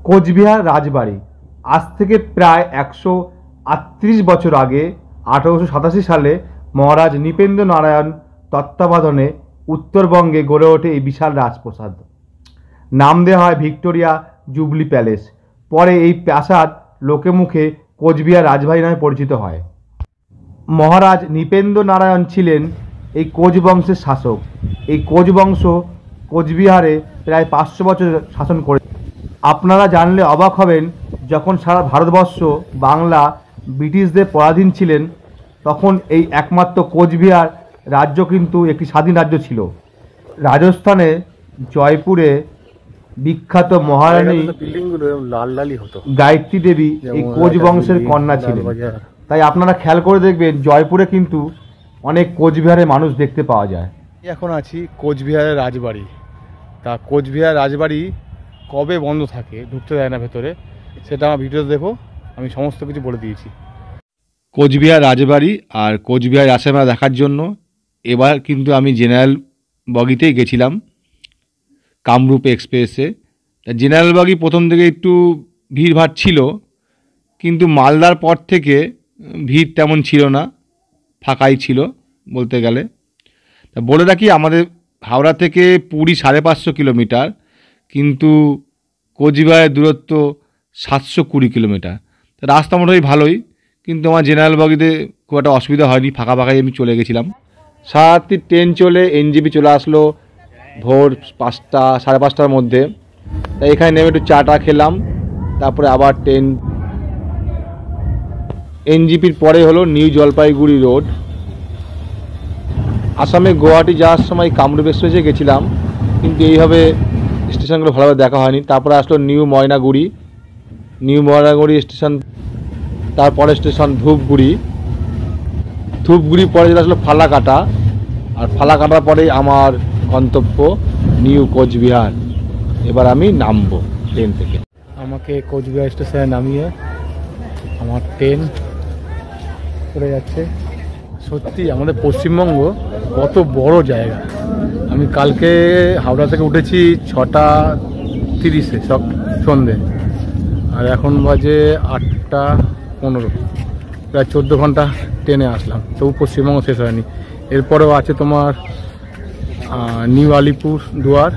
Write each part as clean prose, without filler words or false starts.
কোচবিহার রাজবাড়ি আজ থেকে প্রায় 138 বছর আগে 1887 সালে মহারাজ নৃপেন্দ্র নারায়ণ তত্ত্বাবধানে উত্তরবঙ্গে গড়ে ওঠে এই বিশাল রাজপ্রাসাদ। নাম দেওয়া হয় ভিক্টোরিয়া জুবলি প্যালেস। পরে এই প্রাসাদ লোকে মুখে কোচবিহার রাজবাড়ি নামে পরিচিত হয়। মহারাজ নৃপেন্দ্র নারায়ণ ছিলেন এই কোচ বংশের শাসক। এই কোচ বংশ কোচবিহারে প্রায় 500 বছর শাসন করে। আপনারা জানলে অবাক হবেন, যখন সারা ভারতবর্ষ বাংলা ব্রিটিশদের পরাধীন ছিলেন, তখন এই একমাত্র কোচবিহার রাজ্য কিন্তু একটি স্বাধীন রাজ্য ছিল। রাজস্থানে জয়পুরে বিখ্যাত মহারানী গায়ত্রী দেবী এই কোচ বংশের কন্যা ছিলেন। তাই আপনারা খেয়াল করে দেখবেন, জয়পুরে কিন্তু অনেক কোচবিহারের মানুষ দেখতে পাওয়া যায়। এখন আছি কোচবিহারের রাজবাড়ি। তা কোচবিহার রাজবাড়ি কবে বন্ধ থাকে, ঢুকতে দেয় না ভেতরে, সেটা আমার ভিডিওতে দেখো, আমি সমস্ত কিছু বলে দিয়েছি। কোচবিহার রাজবাড়ি আর কোচবিহার রাসমেলা দেখার জন্য এবার কিন্তু আমি জেনারেল বগিতেই গেছিলাম, কামরূপ এক্সপ্রেসে। জেনারেল বগি প্রথম থেকে একটু ভিড়ভাড় ছিল, কিন্তু মালদার পর থেকে ভিড় তেমন ছিল না, ফাঁকাই ছিল বলতে গেলে। তা বলে রাখি, আমাদের হাওড়া থেকে পুরী 550 কিলোমিটার, কিন্তু কোচবিহারের দূরত্ব 720 কিলোমিটার। রাস্তা মোটামুটি ভালোই, কিন্তু আমার জেনারেল বগিতে খুব একটা অসুবিধা হয়নি, ফাঁকা ফাঁকাই আমি চলে গেছিলাম। সারারাত্রি ট্রেন চলে এনজেপি চলে আসলো ভোর 5টা 5:30টার মধ্যে। তাই এখানে নেমে একটু চাটা খেলাম, তারপরে আবার ট্রেন এনজিপির পরে হলো নিউ জলপাইগুড়ি রোড। আসামে গুয়াহাটি যাওয়ার সময় কামরূপ এক্সপ্রেসে গেছিলাম, কিন্তু এইভাবে স্টেশনগুলো ভালোভাবে দেখা হয়নি। তারপরে আসলো নিউ ময়নাগুড়ি স্টেশন, তারপরে স্টেশন ধূপগুড়ি পরে যেটা আসলো ফালাকাটা, আর ফালাকাটার পরেই আমার গন্তব্য নিউ কোচবিহার। এবার আমি নামবো ট্রেন থেকে। আমাকে কোচবিহার স্টেশনে নামিয়ে আমার ট্রেন চলে যাচ্ছে। সত্যি আমাদের পশ্চিমবঙ্গ কত বড় জায়গা। আমি কালকে হাওড়া থেকে উঠেছি 6:30 সন্ধে, আর এখন বাজে 8:15, প্রায় 14 ঘন্টা ট্রেনে আসলাম, তবু পশ্চিমবঙ্গ শেষ হয়নি। এরপরেও আছে তোমার নিউ আলিপুর দুয়ার,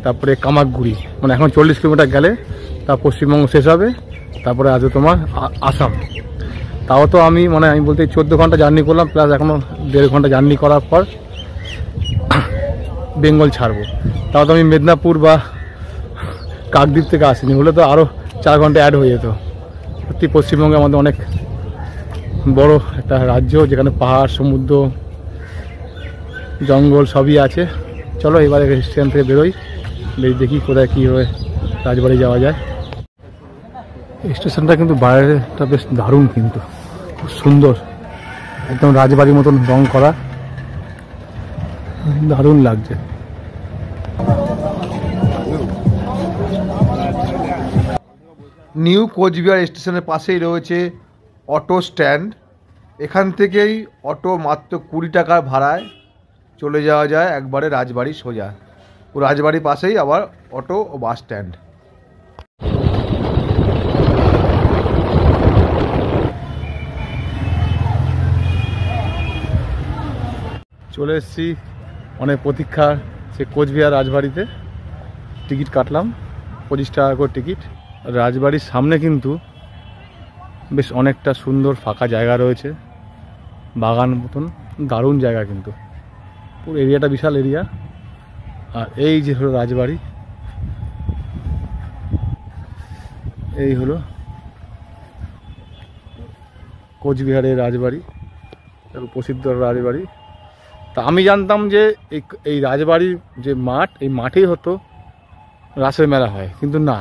তারপরে কামাকগুড়ি, মানে এখন 40 কিলোমিটার গেলে তা পশ্চিমবঙ্গ শেষ হবে। তারপরে আছে তোমার আসাম। তাও তো আমি বলতে 14 ঘন্টা জার্নি করলাম, প্লাস এখনও 1.5 ঘন্টা জার্নি করার পর বেঙ্গল ছাড়বো। তাও তো আমি মেদিনীপুর বা কাকদ্বীপ থেকে আসিনি, হলে তো আরও 4 ঘন্টা অ্যাড হয়ে যেত। সত্যি পশ্চিমবঙ্গে আমাদের অনেক বড় একটা রাজ্য, যেখানে পাহাড়, সমুদ্র, জঙ্গল সবই আছে। চলো এবারে স্টেশন থেকে বেরোই, দেখি কোথায় কীভাবে রাজবাড়ি যাওয়া যায়। স্টেশনটা কিন্তু বাইরেটা বেশ দারুণ, কিন্তু খুব সুন্দর, একদম রাজবাড়ির মতন রং করা, দারুণ লাগছে। নিউ কোচবিহার স্টেশনের পাশেই রয়েছে অটো স্ট্যান্ড। এখান থেকেই অটো মাত্র 20 টাকার ভাড়ায় চলে যাওয়া যায় একবারে রাজবাড়ি সোজা। ও রাজবাড়ির পাশেই আবার অটো ও বাস স্ট্যান্ড। চলে এসেছি অনেক প্রতীক্ষার সে কোচবিহার রাজবাড়িতে। টিকিট কাটলাম 25 টাকা করে টিকিট। রাজবাড়ির সামনে কিন্তু বেশ অনেকটা সুন্দর ফাঁকা জায়গা রয়েছে, বাগান মতন, দারুণ জায়গা কিন্তু, পুরো এরিয়াটা বিশাল এরিয়া। আর এই যে হলো রাজবাড়ি, এই হলো কোচবিহারের রাজবাড়ি, প্রসিদ্ধ রাজবাড়ি। তা আমি জানতাম যে এই রাজবাড়ির যে মাঠ, এই মাঠেই হতো রাসের মেলা হয়, কিন্তু না,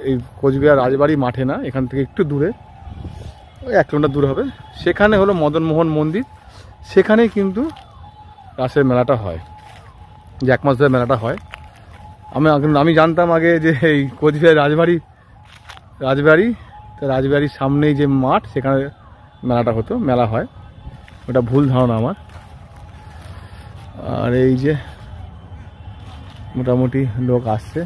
এই কোচবিহার রাজবাড়ি মাঠে না, এখান থেকে একটু দূরে, ওই 1 কিলোমিটার দূরে হবে, সেখানে হলো মদনমোহন মন্দির, সেখানেই কিন্তু রাসের মেলাটা হয়, যে 1 মাস ধরে মেলাটা হয়। আমি জানতাম আগে যে এই কোচবিহার রাজবাড়ির সামনেই যে মাঠ, সেখানে মেলাটা হতো, মেলা হয়, ওটা ভুল ধারণা আমার। আর এই যে মোটামুটি লোক আসছে,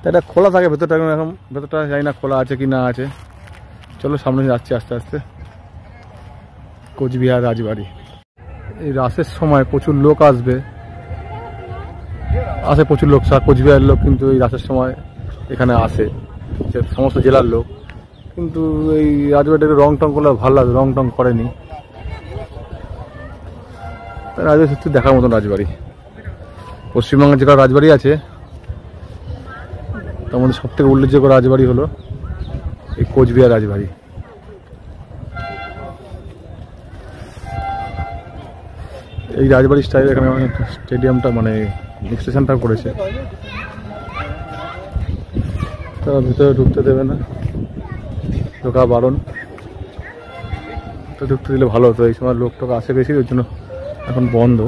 তা এটা খোলা থাকে ভেতরটা, এখন ভেতরটা জানি না খোলা আছে কি না আছে। চলো সামনে যাচ্ছি আস্তে আস্তে। কোচবিহার রাজবাড়ি, এই রাসের সময় প্রচুর লোক আসে প্রচুর লোক, কোচবিহারের লোক কিন্তু এই রাসের সময় এখানে আসে, সমস্ত জেলার লোক। কিন্তু এই রাজবাড়িটাকে রং টং করলে ভালো লাগে, রং টং করেনি। রাজবাড়ি সত্যি দেখার মতন রাজবাড়ি। পশ্চিমবঙ্গের যেটা রাজবাড়ি আছে তার মধ্যে সব থেকে উল্লেখযোগ্য রাজবাড়ি হলো এই কোচবিহার রাজবাড়ি। এই রাজবাড়ি স্টাইল এখানে স্টেডিয়ামটা মানে এক্সটেনশনটা করেছে। তারা ভিতরে ঢুকতে দেবে না, ঢোকা বারণ। তো ঢুকতে দিলে ভালো হতো, এই সময় লোক টোক আসে বেশি, ওই জন্য এখন বন্ধ।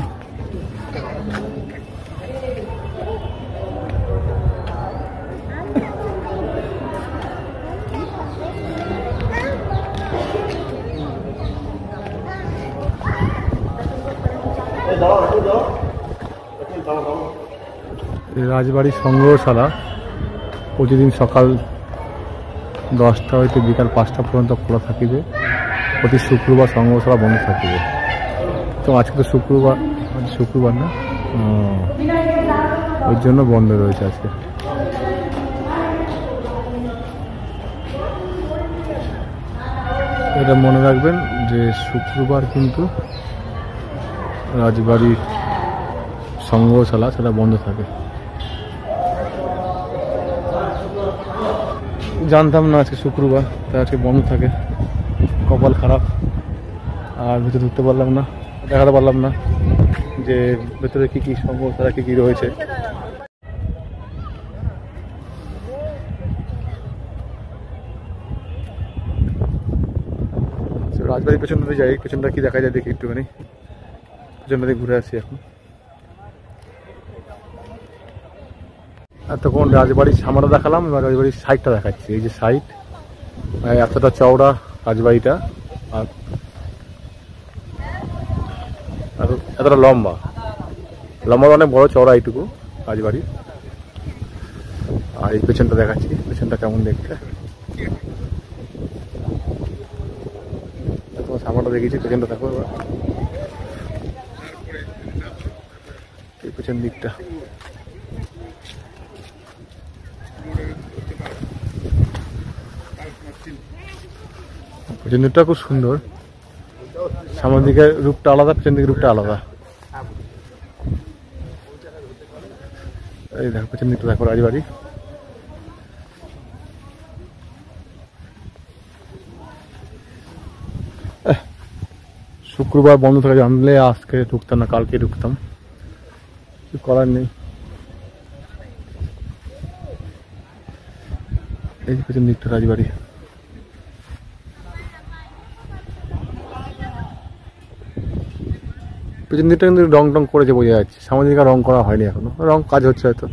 রাজবাড়ি সংগ্রহশালা প্রতিদিন সকাল 10টা হইতে বিকাল 5টা পর্যন্ত খোলা থাকিবে। প্রতি শুক্রবার সংগ্রহশালা বন্ধ থাকিবে। তো আজকে তো শুক্রবার না, ওই জন্য বন্ধ রয়েছে আজকে। এটা মনে রাখবেন যে শুক্রবার কিন্তু রাজবাড়ির সংগ্রহশালা সেটা বন্ধ থাকে। জানতাম না আজকে শুক্রবার, তাই আজকে বন্ধ থাকে। কপাল খারাপ, আর ভিতরে ঢুকতে পারলাম না, দেখাতে পারলাম না যে ভেতরে কী কী সংগ্রহশালা কী কী রয়েছে। রাজবাড়ির পেছনটাতে যাই, পেছনটা কি দেখা যায় দেখি একটুখানি, পেছনটাতে ঘুরে আসি এখন। এতক্ষণ রাজবাড়ির সামনেটা দেখালাম, এবার রাজবাড়ির সাইডটা দেখাচ্ছি। এই যে সাইড, এতটা চওড়া রাজবাড়িটা, আর এতটা লম্বা অনেক বড়, চওড়া এইটুকু রাজবাড়ি। আর এই পেছনটা দেখাচ্ছি, পেছনটা কেমন দেখতে। তোমার সামনেটা দেখেছি, পেছনটা দেখো এবার, এই পেছন দিকটা। পেছন দিকটা খুব সুন্দর, সামনের দিকে রূপটা আলাদা, পেছন দিকে রূপটা আলাদা। এই দেখো পেছন দিকটা দেখো রাজবাড়ি। শুক্রবার বন্ধ থাকে, জানলে আজকে ঢুকতাম না, কালকে ঢুকতাম, কিছু করার নেই। এই যে পেছন দিকটা রাজবাড়ি। পেছন দিকটা কিন্তু রং টং করেছে বোঝা যাচ্ছে, সামনের দিকে রং করা হয়নি এখনো, রং কাজ হচ্ছে হয়তো।